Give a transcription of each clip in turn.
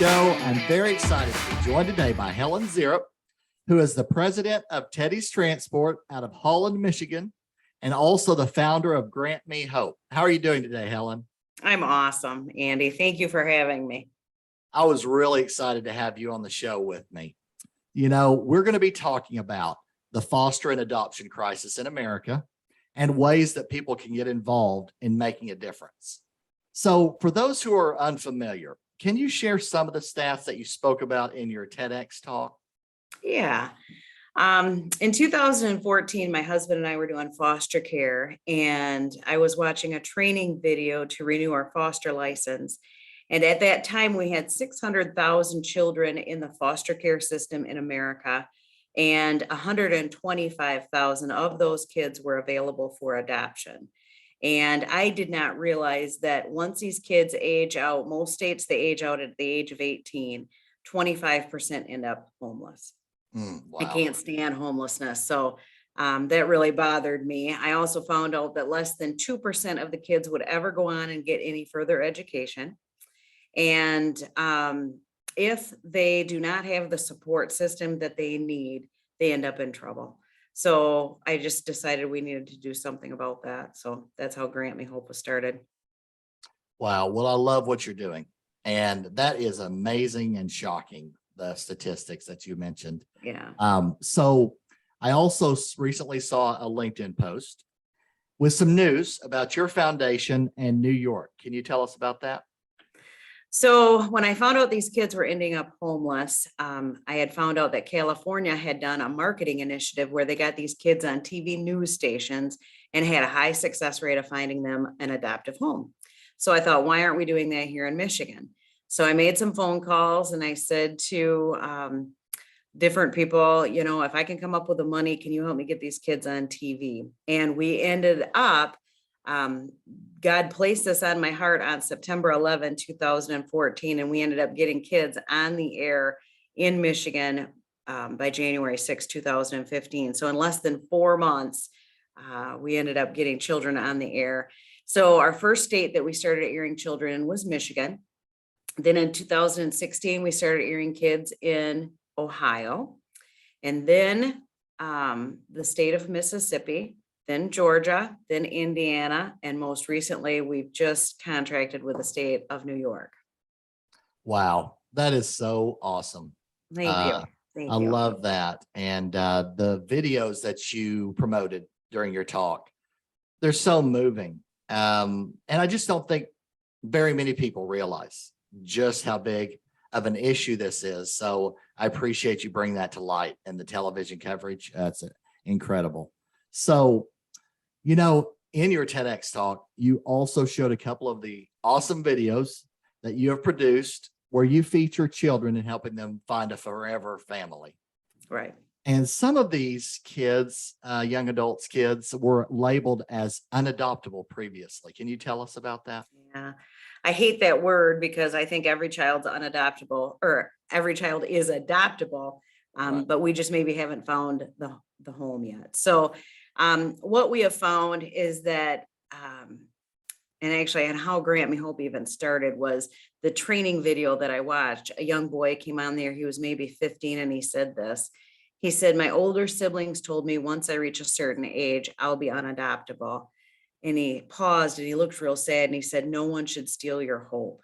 show. I'm very excited to be joined today by Helen Zeerip, who is the president of Teddy's Transport out of Holland, Michigan, and also the founder of Grant Me Hope. How are you doing today, Helen? I'm awesome, Andy. Thank you for having me. I was really excited to have you on the show with me. You know, we're going to be talking about the foster and adoption crisis in America and ways that people can get involved in making a difference. So for those who are unfamiliar, can you share some of the stats that you spoke about in your TEDx talk? Yeah. In 2014, my husband and I were doing foster care, and I was watching a training video to renew our foster license. And at that time, we had 600,000 children in the foster care system in America, and 125,000 of those kids were available for adoption. And I did not realize that once these kids age out, most states, they age out at the age of 18, 25% end up homeless. Wow. I can't stand homelessness. So that really bothered me. I also found out that less than 2% of the kids would ever go on and get any further education. And if they do not have the support system that they need, they end up in trouble. So I just decided we needed to do something about that. So that's how Grant Me Hope was started. Wow. Well, I love what you're doing. And that is amazing and shocking, the statistics that you mentioned. Yeah. So I also recently saw a LinkedIn post with some news about your foundation in New York. Can you tell us about that? So when I found out these kids were ending up homeless, I had found out that California had done a marketing initiative where they got these kids on TV news stations and had a high success rate of finding them an adoptive home. So I thought, why aren't we doing that here in Michigan? So I made some phone calls and I said to different people, you know, if I can come up with the money, can you help me get these kids on TV? And we ended up, God placed this on my heart on September 11, 2014, and we ended up getting kids on the air in Michigan by January 6, 2015. So in less than 4 months, we ended up getting children on the air. So our first state that we started airing children in was Michigan. Then in 2016, we started airing kids in Ohio, and then the state of Mississippi, then Georgia, then Indiana, and most recently, we've just contracted with the state of New York. Wow, that is so awesome. Thank you. Thank I you. love that. And the videos that you promoted during your talk, they're so moving. And I just don't think very many people realize just how big of an issue this is. So I appreciate you bringing that to light in the television coverage. That's incredible. So, you know, in your TEDx talk, you also showed a couple of the awesome videos that you have produced where you feature children and helping them find a forever family. Right. And some of these kids, young adults, kids were labeled as unadoptable previously. Can you tell us about that? Yeah. I hate that word because I think every child's unadoptable, or every child is adoptable, Right. but we just maybe haven't found the home yet. So what we have found is that, and actually, and how Grant Me Hope even started was the training video that I watched. A young boy came on there, he was maybe 15, and he said this. He said, my older siblings told me once I reach a certain age, I'll be unadoptable. And he paused and he looked real sad and he said, no one should steal your hope.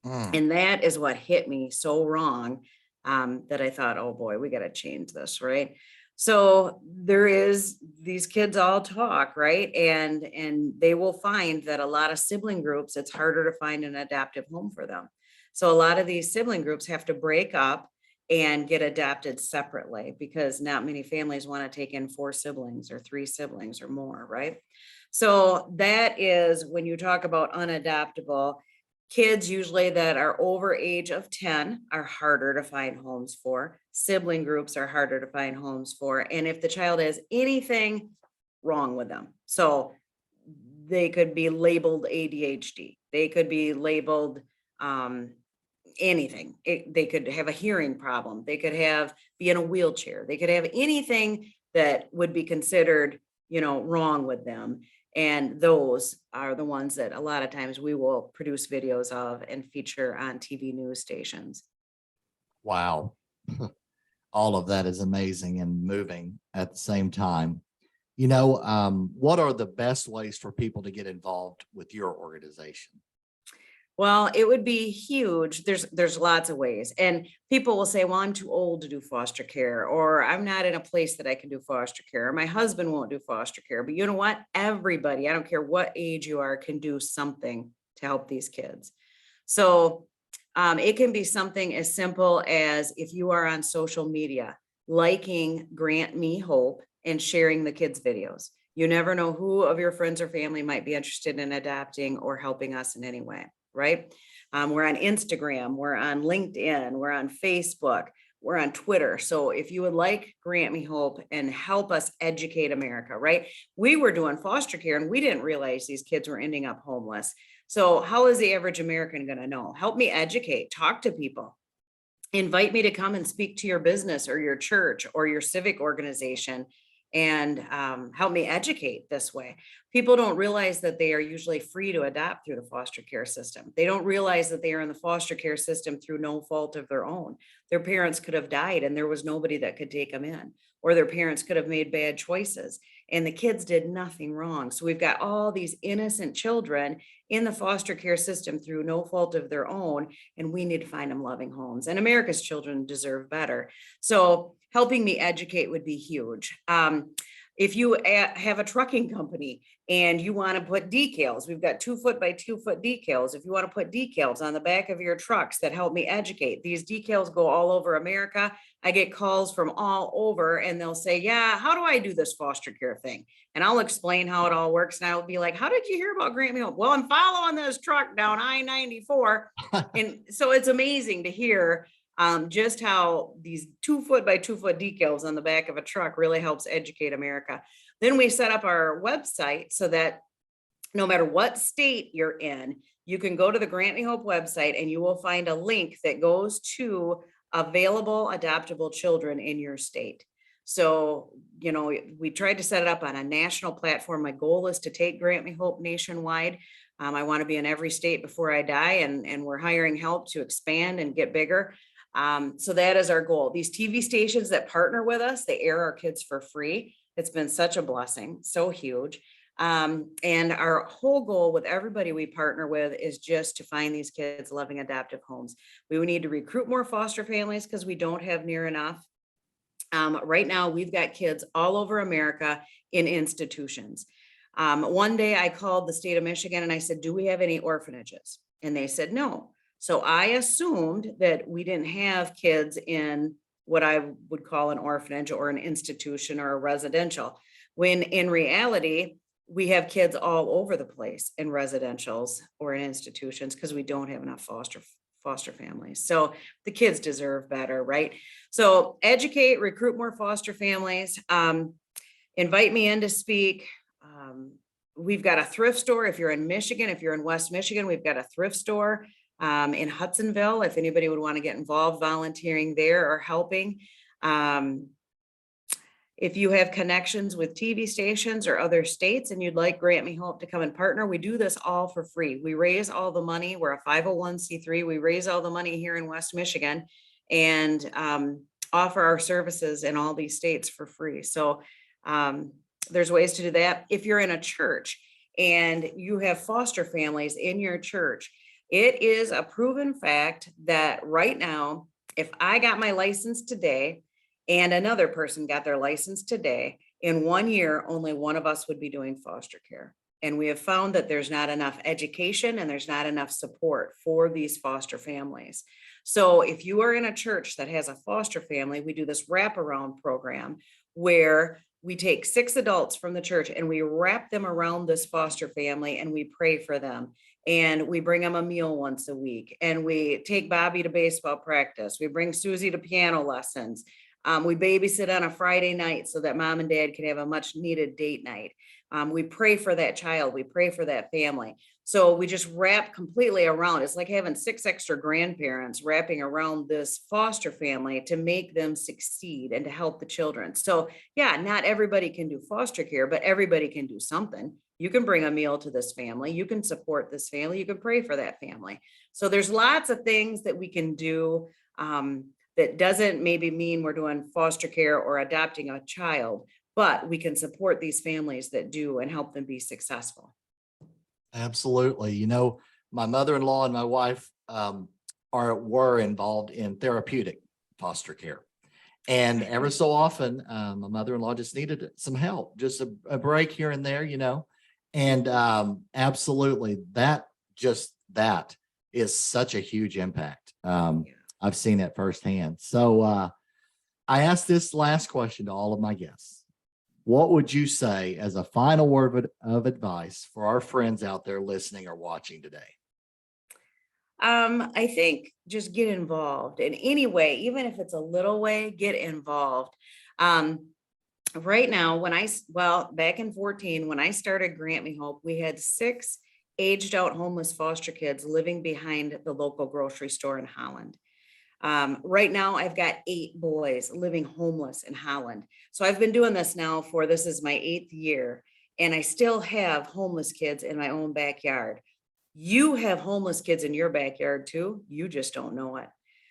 And that is what hit me so wrong, that I thought, oh boy, we got to change this, right? So there is, these kids all talk, right? And they will find that a lot of sibling groups, it's harder to find an adoptive home for them. So a lot of these sibling groups have to break up and get adopted separately because not many families want to take in 4 siblings or 3 siblings or more, right? So that is when you talk about unadoptable, kids usually that are over age of 10 are harder to find homes for. Sibling groups are harder to find homes for. And if the child has anything wrong with them, so they could be labeled ADHD, they could be labeled anything. They could have a hearing problem. They could be in a wheelchair. They could have anything that would be considered, you know, wrong with them. And those are the ones that a lot of times we will produce videos of and feature on TV news stations. Wow. All of that is amazing and moving at the same time. What are the best ways for people to get involved with your organization? Well, it would be huge. There's lots of ways. And people will say, well, I'm too old to do foster care, or I'm not in a place that I can do foster care, or my husband won't do foster care. But you know what? Everybody, I don't care what age you are, can do something to help these kids. So it can be something as simple as, if you are on social media, liking Grant Me Hope and sharing the kids' videos. You never know who of your friends or family might be interested in adopting or helping us in any way, right? We're on Instagram, we're on LinkedIn, we're on Facebook, we're on Twitter. So if you would like Grant Me Hope and help us educate America, right? We were doing foster care and we didn't realize these kids were ending up homeless. So how is the average American going to know? Help me educate, talk to people, invite me to come and speak to your business or your church or your civic organization, and help me educate this way. People don't realize that they are usually free to adopt through the foster care system. They don't realize that they are in the foster care system through no fault of their own. Their parents could have died and there was nobody that could take them in, or their parents could have made bad choices and the kids did nothing wrong. So we've got all these innocent children in the foster care system through no fault of their own, and we need to find them loving homes, and America's children deserve better. So helping me educate would be huge. If you have a trucking company and you want to put decals, we've got 2-foot by 2-foot decals. If you want to put decals on the back of your trucks that help me educate, these decals go all over America. I get calls from all over and they'll say, yeah, how do I do this foster care thing? And I'll explain how it all works. And I'll be like, how did you hear about Grant Me Hope? Well, I'm following this truck down I-94. And so it's amazing to hear just how these 2-foot by 2-foot decals on the back of a truck really helps educate America. Then we set up our website so that no matter what state you're in, you can go to the Grant Me Hope website and you will find a link that goes to available adoptable children in your state. So, we tried to set it up on a national platform. My goal is to take Grant Me Hope nationwide. I want to be in every state before I die, and we're hiring help to expand and get bigger. So that is our goal. These TV stations that partner with us, they air our kids for free. It's been such a blessing, so huge. And our whole goal with everybody we partner with is just to find these kids loving adoptive homes. We would need to recruit more foster families because we don't have near enough. Right now, we've got kids all over America in institutions. One day I called the state of Michigan and I said, do we have any orphanages? And they said, no. So I assumed that we didn't have kids in what I would call an orphanage or an institution or a residential, when in reality, we have kids all over the place in residentials or in institutions because we don't have enough foster families. So the kids deserve better, right? So educate, recruit more foster families, invite me in to speak. We've got a thrift store. If you're in Michigan, if you're in West Michigan, we've got a thrift store in Hudsonville, if anybody would want to get involved volunteering there or helping. If you have connections with TV stations or other states and you'd like Grant Me Hope to come and partner, we do this all for free. We raise all the money. We're a 501c3. We raise all the money here in West Michigan and offer our services in all these states for free. So there's ways to do that. If you're in a church and you have foster families in your church, it is a proven fact that right now, if I got my license today and another person got their license today, in 1 year, only one of us would be doing foster care. And we have found that there's not enough education and there's not enough support for these foster families. So if you are in a church that has a foster family, we do this wraparound program where we take 6 adults from the church and we wrap them around this foster family and we pray for them. And we bring them a meal once a week. And we take Bobby to baseball practice. We bring Susie to piano lessons. We babysit on a Friday night so that mom and dad can have a much needed date night. We pray for that child. We pray for that family. So we just wrap completely around. It's like having 6 extra grandparents wrapping around this foster family to make them succeed and to help the children. So yeah, not everybody can do foster care, but everybody can do something. You can bring a meal to this family. You can support this family. You can pray for that family. So there's lots of things that we can do. That doesn't maybe mean we're doing foster care or adopting a child, but we can support these families that do and help them be successful. Absolutely. You know, my mother-in-law and my wife were involved in therapeutic foster care. And ever so often, my mother-in-law just needed some help, just a break here and there, you know. And absolutely, that is such a huge impact. I've seen it firsthand. So I asked this last question to all of my guests. What would you say as a final word of advice for our friends out there listening or watching today? I think just get involved in any way, even if it's a little way, get involved. Right now, back in 14, when I started Grant Me Hope, we had 6 aged out homeless foster kids living behind the local grocery store in Holland. Right now, I've got 8 boys living homeless in Holland. So I've been doing this now this is my 8th year, and I still have homeless kids in my own backyard. You have homeless kids in your backyard too. You just don't know it.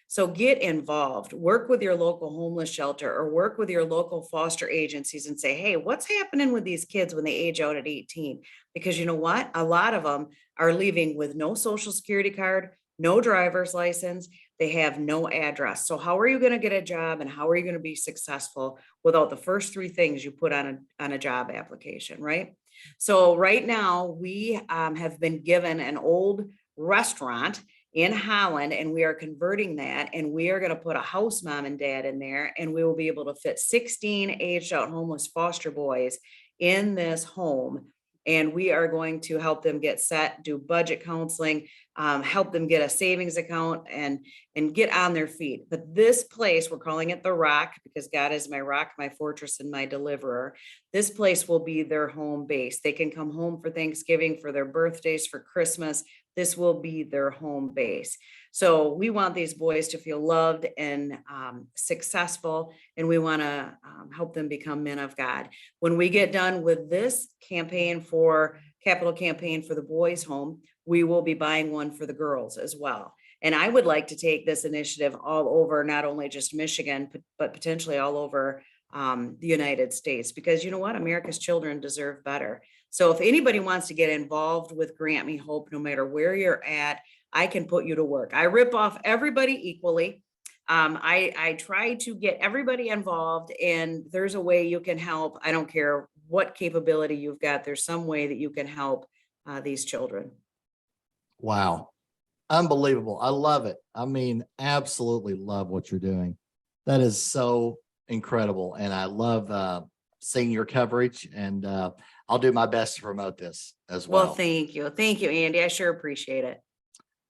So get involved, work with your local homeless shelter or work with your local foster agencies and say, hey, what's happening with these kids when they age out at 18? Because you know what? A lot of them are leaving with no social security card, no driver's license. They have no address. So how are you going to get a job and how are you going to be successful without the first 3 things you put on a job application, right? So right now we have been given an old restaurant in Holland, and we are converting that, and we are going to put a house mom and dad in there, and we will be able to fit 16 aged out homeless foster boys in this home. And we are going to help them get set, do budget counseling, help them get a savings account and get on their feet. But this place, we're calling it the Rock because God is my rock, my fortress, and my deliverer. This place will be their home base. They can come home for Thanksgiving, for their birthdays, for Christmas. This will be their home base. So we want these boys to feel loved and successful, and we want to help them become men of God. When we get done with this capital campaign for the boys' home, we will be buying one for the girls as well. And I would like to take this initiative all over, not only just Michigan, but potentially all over the United States, because you know what? America's children deserve better. So if anybody wants to get involved with Grant Me Hope, no matter where you're at, I can put you to work. I rip off everybody equally. I try to get everybody involved, and there's a way you can help. I don't care what capability you've got. There's some way that you can help these children. Wow. Unbelievable. I love it. I mean, absolutely love what you're doing. That is so incredible. And I love seeing your coverage, and I'll do my best to promote this as well. Well, thank you. Thank you, Andy. I sure appreciate it.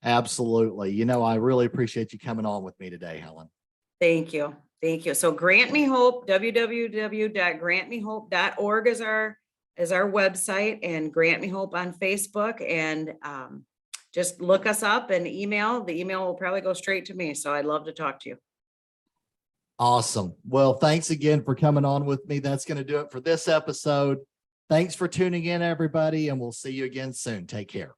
Absolutely. You know, I really appreciate you coming on with me today, Helen. Thank you. Thank you. So Grant Me Hope, www.grantmehope.org is our website, and Grant Me Hope on Facebook, and just look us up and email. The email will probably go straight to me. So I'd love to talk to you. Awesome. Well, thanks again for coming on with me. That's going to do it for this episode. Thanks for tuning in, everybody, and we'll see you again soon. Take care.